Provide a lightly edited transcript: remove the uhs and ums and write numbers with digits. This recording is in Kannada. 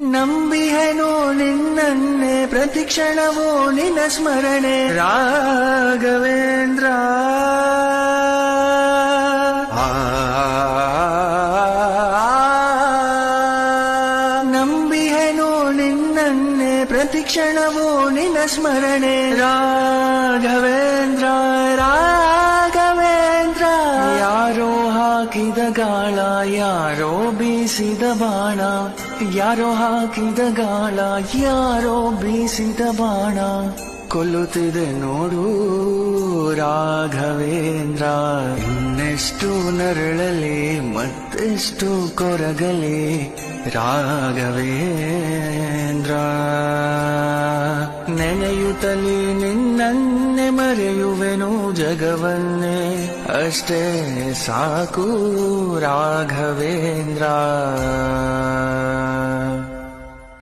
ನಂಬಿಹೆನು ನಿನ್ನನ್ನೇ ಪ್ರತಿಕ್ಷಣವೂ ನಿನ್ನ ಸ್ಮರಣೆ ರಾಘವೇಂದ್ರ ನಂಬಿಹೆನು ನಿನ್ನನ್ನೇ ಪ್ರತಿಕ್ಷಣವೂ ನಿನ್ನ ಸ್ಮರಣೆ ರಾಘವೇಂದ್ರ ರಾಘವೇಂದ್ರ ಯಾರೋ ಹಾಕಿದ ಗಾಳ ಯಾರೋ ಬೀಸಿದ ಬಾಣ ಯಾರೋ ಹಾಕಿದ ಗಾಳ ಯಾರೋ ಬೀಸಿದ ಬಾಣ ಕೊಲ್ಲುತ್ತಿದೆ ನೋಡು ರಾಘವೇಂದ್ರ ಇನ್ನೆಷ್ಟು ನರಳಲಿ ಮತ್ತೆಷ್ಟು ಕೊರಗಲಿ ರಾಘವೇಂದ್ರ ನೆನೆಯುತ್ತಲೇ ನಿನ್ನನ್ನೇ ಮರೆಯುವೆನು ಜಗವನ್ನೇ ಅಷ್ಟೇ ಸಾಕು ರಾಘವೇಂದ್ರ